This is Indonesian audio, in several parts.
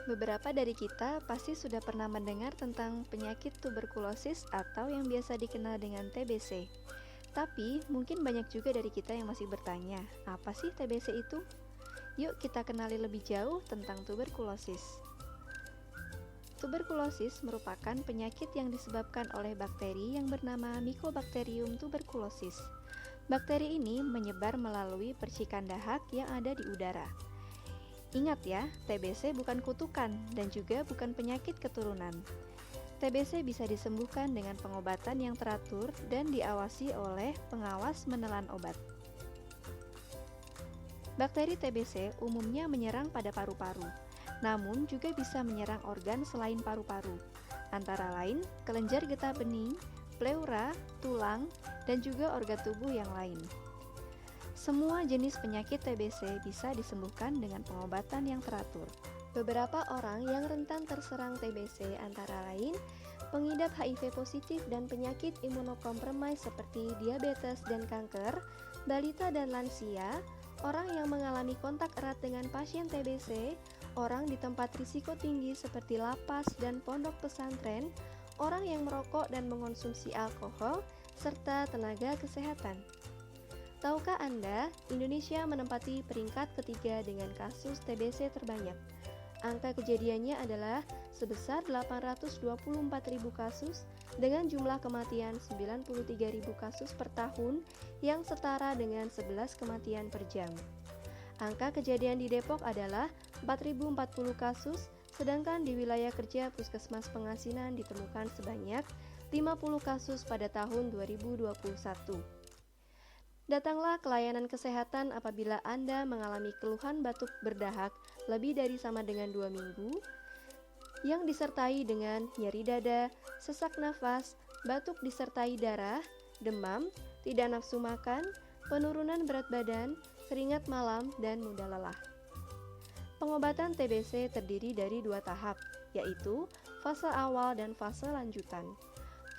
Beberapa dari kita pasti sudah pernah mendengar tentang penyakit tuberkulosis atau yang biasa dikenal dengan TBC. Tapi mungkin banyak juga dari kita yang masih bertanya, apa sih TBC itu? Yuk kita kenali lebih jauh tentang tuberkulosis. Tuberkulosis merupakan penyakit yang disebabkan oleh bakteri yang bernama Mycobacterium tuberculosis. Bakteri ini menyebar melalui percikan dahak yang ada di udara. Ingat ya, TBC bukan kutukan dan juga bukan penyakit keturunan. TBC bisa disembuhkan dengan pengobatan yang teratur dan diawasi oleh pengawas menelan obat. Bakteri TBC umumnya menyerang pada paru-paru, namun juga bisa menyerang organ selain paru-paru, antara lain kelenjar getah bening, pleura, tulang, dan juga organ tubuh yang lain. Semua jenis penyakit TBC bisa disembuhkan dengan pengobatan yang teratur. Beberapa orang yang rentan terserang TBC antara lain pengidap HIV positif dan penyakit imunokompromis seperti diabetes dan kanker, balita dan lansia, orang yang mengalami kontak erat dengan pasien TBC, orang di tempat risiko tinggi seperti lapas dan pondok pesantren, orang yang merokok dan mengonsumsi alkohol, serta tenaga kesehatan. Tahukah Anda, Indonesia menempati peringkat ketiga dengan kasus TBC terbanyak. Angka kejadiannya adalah sebesar 824.000 kasus dengan jumlah kematian 93.000 kasus per tahun yang setara dengan 11 kematian per jam. Angka kejadian di Depok adalah 4.040 kasus, sedangkan di wilayah kerja Puskesmas Pengasinan ditemukan sebanyak 50 kasus pada tahun 2021. Datanglah ke layanan kesehatan apabila Anda mengalami keluhan batuk berdahak lebih dari sama dengan 2 minggu, yang disertai dengan nyeri dada, sesak nafas, batuk disertai darah, demam, tidak nafsu makan, penurunan berat badan, keringat malam, dan mudah lelah. Pengobatan TBC terdiri dari 2 tahap, yaitu fase awal dan fase lanjutan.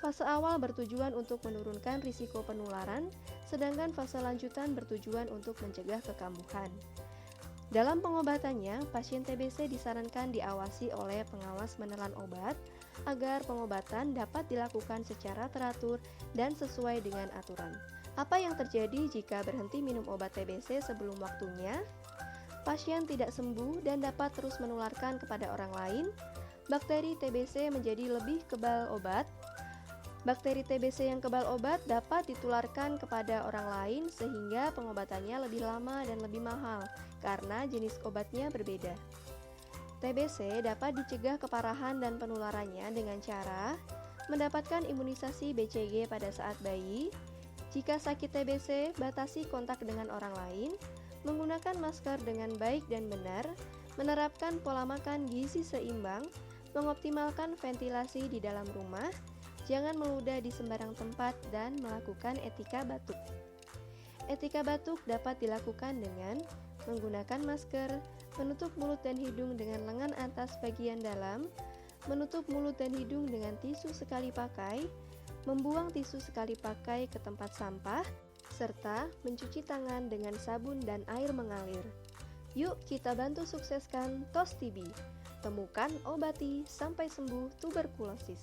Fase awal bertujuan untuk menurunkan risiko penularan, sedangkan fase lanjutan bertujuan untuk mencegah kekambuhan. Dalam pengobatannya, pasien TBC disarankan diawasi oleh pengawas menelan obat agar pengobatan dapat dilakukan secara teratur dan sesuai dengan aturan. Apa yang terjadi jika berhenti minum obat TBC sebelum waktunya? Pasien tidak sembuh dan dapat terus menularkan kepada orang lain. Bakteri TBC menjadi lebih kebal obat. Bakteri TBC yang kebal obat dapat ditularkan kepada orang lain sehingga pengobatannya lebih lama dan lebih mahal karena jenis obatnya berbeda. TBC dapat dicegah keparahan dan penularannya dengan cara mendapatkan imunisasi BCG pada saat bayi. Jika sakit TBC, batasi kontak dengan orang lain, menggunakan masker dengan baik dan benar, menerapkan pola makan gizi seimbang, mengoptimalkan ventilasi di dalam rumah, jangan meludah di sembarang tempat, dan melakukan etika batuk. Etika batuk dapat dilakukan dengan menggunakan masker, menutup mulut dan hidung dengan lengan atas bagian dalam, menutup mulut dan hidung dengan tisu sekali pakai, membuang tisu sekali pakai ke tempat sampah, serta mencuci tangan dengan sabun dan air mengalir. Yuk kita bantu sukseskan TOS TB. Temukan, obati, sampai sembuh tuberkulosis.